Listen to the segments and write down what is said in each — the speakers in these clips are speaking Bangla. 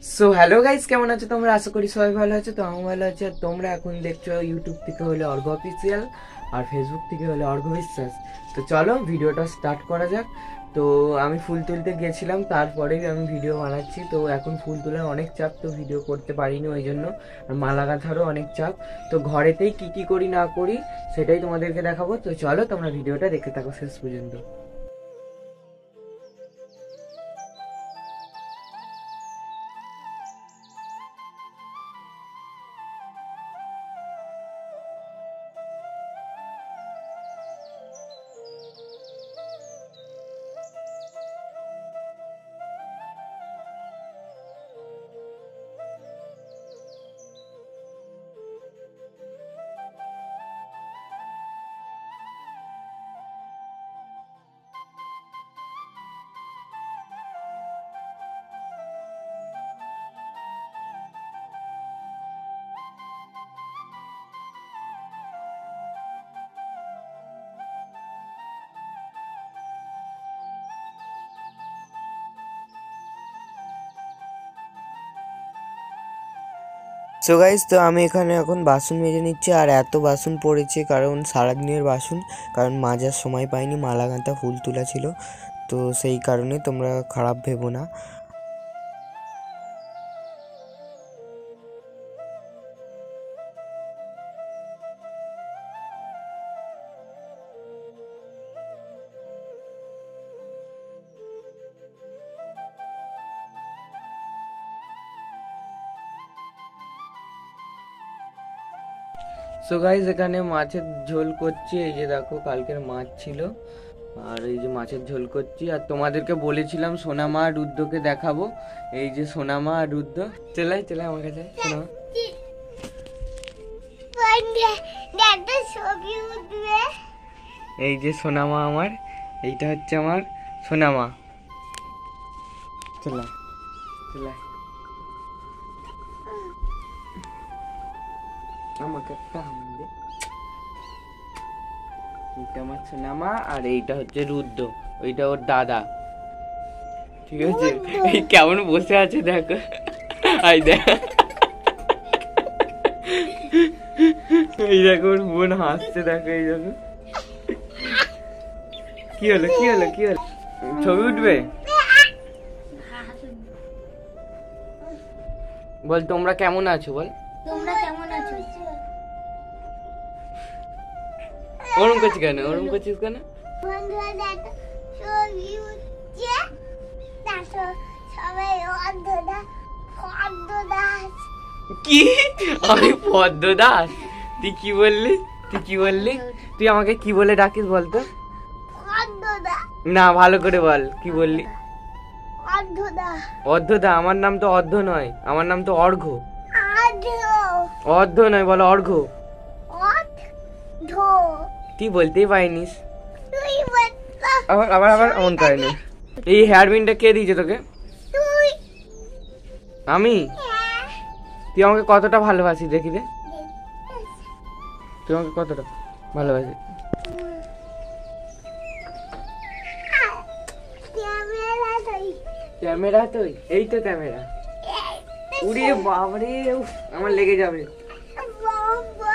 সো হ্যালো গাইস, কেমন আছো তোমরা? আশা করি সবাই ভালো আছো। তো আমি ভালো আছি। আর তোমরা এখন দেখছো ইউটিউব থেকে হলে অর্ঘ অফিসিয়াল, আর ফেসবুক থেকে হলে অর্ঘ বিশ্বাস। তো চলো ভিডিওটা স্টার্ট করা যাক। তো আমি ফুল তুলতে গেছিলাম, তারপরেই আমি ভিডিও বানাচ্ছি। তো এখন ফুল তোলার অনেক চাপ, তো ভিডিও করতে পারিনি ওই জন্য। আর মালা গাঁথারও অনেক চাপ। তো ঘরেতেই কি কি করি না করি সেটাই তোমাদেরকে দেখাবো। তো চলো তোমরা ভিডিওটা দেখতে থাকো শেষ পর্যন্ত। সো গাইস, তো আমি এখানে এখন বাসন মেজে নিচ্ছি। আর এত বাসন পড়েছে কারণ সারাদিনের বাসন, কারণ মাজার সময় পাইনি, মালা গাঁথা ফুল তোলা ছিল। তো সেই কারণে তোমরা খারাপ ভেবো না। সো গাইস, এখানে মাছের ঝোল করছি। এই যে দেখো, কালকের মাছ ছিল, আর এই যে মাছের ঝোল করছি। আর তোমাদেরকে বলেছিলাম সোনামা আর রুদ্রকে দেখাবো। এই যে সোনামা আর রুদ্র, চলাই চলাই আমার কাছে। সোনামা, এই যে সোনামা আমার, এইটা হচ্ছে আমার সোনামা। চলা চলা, আমাকে একটা হাম দে। এইটা আমার সোনামা, আর এইটা হচ্ছে রুদ্র, ওইটা ওর দাদা। ঠিক আছে, এই কেমন বসে আছে দেখো। আই দেখ, এই দেখো ওর বোন হাসছে, দেখো এই দেখো। কি হলো কি হলো কি হলো? ছবি উঠবে? বল তোমরা কেমন আছো, বল তোমরা কেমন আছো? ওরম করছিস কেন, ওরম করছিস কেন? বন্ধুরা দেখো, ছবি উঠছে, দেখো সবাই পদ্মদাস। কি? আমি পদ্মদাস? তুই কি বললি, তুই কি বললি? তুই আমাকে কি বলে ডাকিস বলতো? পদ্মদাস না, ভালো করে বল, কি বললি? পদ্মদাস। অর্ধদা? আমার নাম তো অর্ধ নয়, আমার নাম তো অর্ঘ। আধো অর্ধ নয়, বলো অর্ঘ। অর্ধ। তুই বলতেই পারিনিস। তুই বলতো। আবার আবার আবার এমন করেনি। এই হেয়ার বিনটা কে দিয়েছে তোকে? তুই। আমি? হ্যাঁ। তুই আমাকে কতটা ভালোবাসিস দেখি দে, তুই আমাকে কতটা ভালোবাসিস? ক্যামেরা তুই। ক্যামেরা? তুই এই তো ক্যামেরা। উড়ে বাবারে, উফ, আমার লেগে যাবে। বাবা।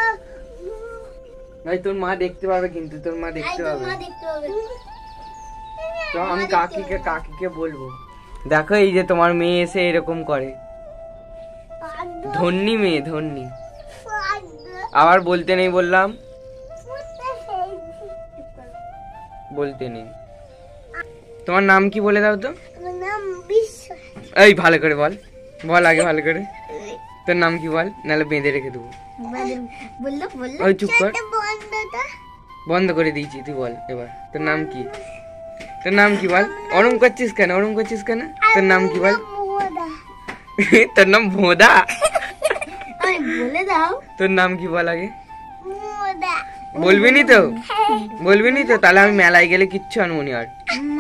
ভাই তোর মা দেখতে পাবে, কিন্তু তোর মা দেখতে পাবে। মা দেখতে হবে। তো আমি কাকিকে বলবো, দেখো এই যে তোমার মেয়ে এসে এরকম করে। ধন্যি মেয়ে, ধন্যি। আবার বলতে নেই বললাম, বলতে নেই। তোমার নাম কি বলে দাও তো? এই ভালো করে বল, বল আগে ভালো করে। তোর নাম কি বল, নাহলে বেঁধে রেখে দেবো। ওই চুপ কর, বন্ধ করে দিয়েছি। তুই বল এবার, তোর নাম কি? তোর নাম কি বল? ওরম করছিস কেন, ওরম করছিস কেন? তোর নাম কি বল? তোর নাম ভোদা? বলে দাও। তোর নাম কি বল আগে? বলবি নি তো? বলবি নি তো? তাহলে আমি মেলায় গেলে কিচ্ছু আনবো নি। আর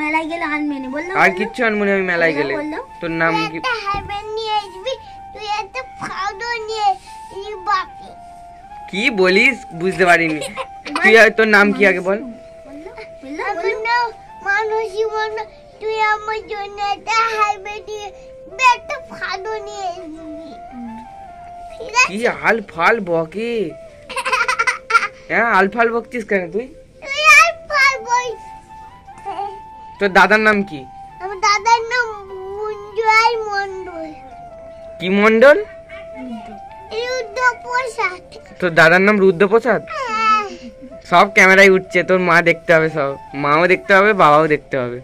মেলায় গেলে আনবে না বললো? আর কিচ্ছু আনবো নি আমি মেলায় গেলে। তোর নাম কি? কি বলিস বুঝতে পারিনি। তুই তোর নাম কি আগে বল? মানুষ তুই আমার জন্য একটা হাইবে দিয়ে একটা ফাদো নিয়ে কি আল ফাল বকে? হ্যাঁ, আল ফাল বকছিস কেন তুই? তুই আর পারবই। তোর দাদার নাম কি? আমার দাদার নাম মুঞ্জয় মন্ডল। কি মন্ডল? রুদ্রপ্রসাদ। তোর দাদার নাম রুদ্রপ্রসাদ? সব ক্যামেরায় উঠছে, তোর মা দেখতে হবে, সব মাও দেখতে হবে, বাবাও দেখতে হবে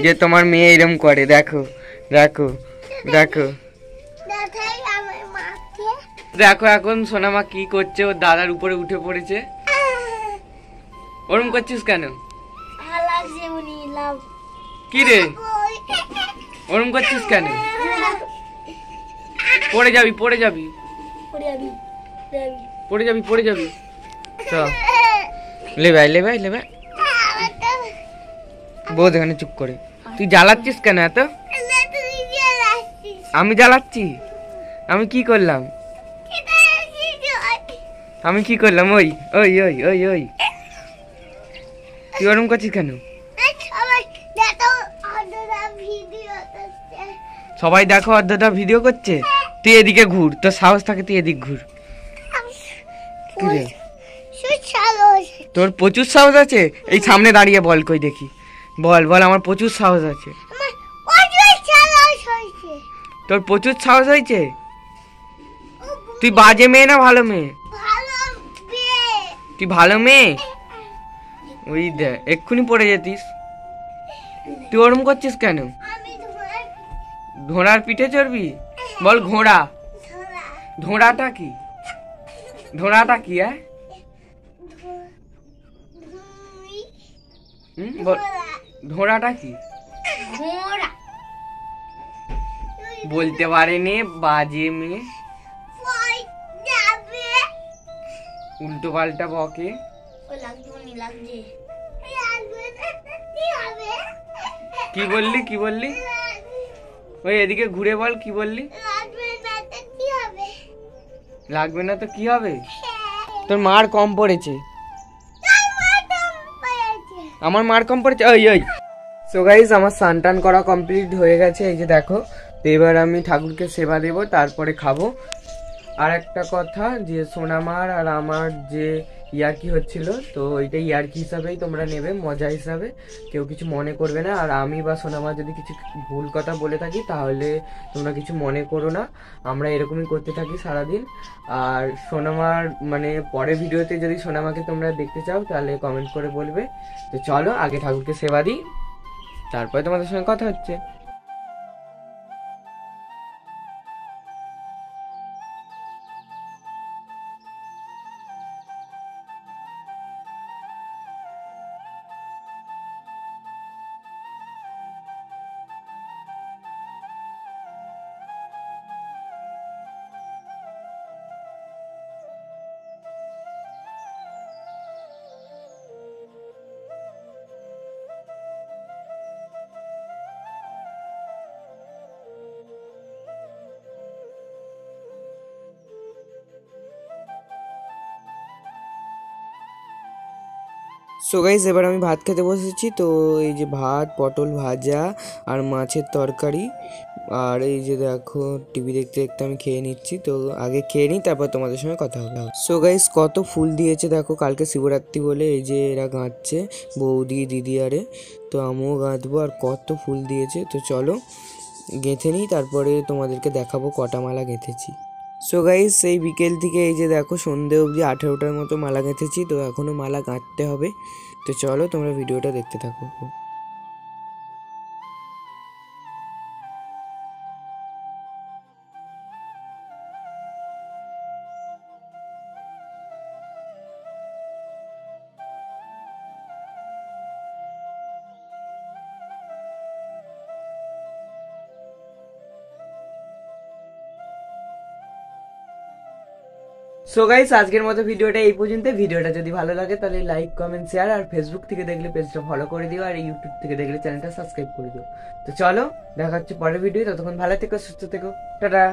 যে তোমার মেয়ে এরকম করে। দেখো দেখো দেখো দেখাই আমার মাকে। দেখো এখন সোনামা কি করছে, ওর দাদার উপরে উঠে পড়েছে। ওরম করছিস কেন? ভালো লাগছে উনি লাভ। কি রে, ওরম করছিস কেন? পড়ে যাবি, পড়ে যাবি, পড়ে যাবি, পড়ে যাবি। তো লে ভাই, লে ভাই, লে ভাই। বোধ এখানে চুপ করে। তুই জ্বালাচ্ছিস কেন এত? আমি জ্বালাচ্ছি? আমি কি করলাম? আমি কি করলাম? ওই ওই ওই ওই ওই তুই ওরম করছিস কেন? সবাই দেখো অর্ধটা ভিডিও করছে, তুই এদিকে ঘুর, তোর সাহস থাকে তুই এদিক ঘুর। কি রে, তোর প্রচুর সাহস আছে? এই সামনে দাঁড়িয়ে বল, কই দেখি, বল বল আমার প্রচুর সাহস আছে। তোর প্রচুর সাহস হয়েছে? তুই বাজে মেয়ে না ভালো মেয়ে? তুই ভালো মেয়ে? ওই দেখ এক্ষুনি পড়ে যেতিস। তুই ওরম করছিস কেন? ঘোড়ার পিঠে চড়বি? বল ঘোড়া। ঘোড়াটা কি? ঘোড়াটা কি? বল ঘোড়াটা কি? বলতে পারেনি, বাজে মেয়ে, উল্টো পাল্টা বকে। কি বললি, কি বললি? ওই এদিকে ঘুরে বল, কি বললি? লাগবে না তো কি হবে? তোর মার কম পড়েছে। আমার মার কম পড়েছে? ওই ওই। সো গাইস, আমার স্নান টান করা কমপ্লিট হয়ে গেছে, এই যে দেখো। তো এবার আমি ঠাকুরকে সেবা দেব, তারপরে খাবো। আর একটা কথা, যে সোনামার আর আমার যে ইয়ার্কি হচ্ছিল, তো ওইটা ইয়ার্কি হিসাবেই তোমরা নেবে, মজা হিসাবে, কেউ কিছু মনে করবে না। আর আমি বা সোনামা যদি কিছু ভুল কথা বলে থাকি তাহলে তোমরা কিছু মনে করো না, আমরা এরকমই করতে থাকি সারাদিন। আর সোনামার মানে পরের ভিডিওতে যদি সোনামাকে তোমরা দেখতে চাও তাহলে কমেন্ট করে বলবে। তো চলো আগে ঠাকুরকে সেবা দিই, তারপরে তোমাদের সঙ্গে কথা হচ্ছে। সো গাইস, এবার আমি ভাত খেতে বসেছি। তো এই যে ভাত, পটল ভাজা আর মাছের তরকারি, আর এই যে দেখো টিভি দেখতে দেখতে আমি খেয়ে নিচ্ছি। তো আগে খেয়ে নিই, তারপর তোমাদের সঙ্গে কথা হবে। সো গাইস, কত ফুল দিয়েছে দেখো, কালকে শিবরাত্রি বলে এই যে এরা গাঁথছে, বৌদি দিদি আরে। তো আমিও গাঁথবো, আর কত ফুল দিয়েছে। তো চলো গেঁথে নিই, তারপরে তোমাদেরকে দেখাবো কটা মালা গেঁথেছি। সো গাইস, সেই বিকেল থেকে এই যে দেখো সন্ধে অবধি 18টার মতো মালা গেঁথেছি। তো এখনও মালা গাঁথতে হবে। তো চলো তোমরা ভিডিওটা দেখতে থাকো। সো গাইস, আজকের মতো ভিডিওটা এই পর্যন্ত। ভিডিওটা যদি ভালো লাগে তাহলে লাইক, কমেন্ট, শেয়ার, আর ফেসবুক থেকে দেখলে পেজটা ফলো করে দিও, আর ইউটিউব থেকে দেখলে চ্যানেলটা সাবস্ক্রাইব করে দিও। তো চলো দেখা হচ্ছে পরের ভিডিও, ততক্ষণ ভালো থেকো, সুস্থ থেকো, টাটা।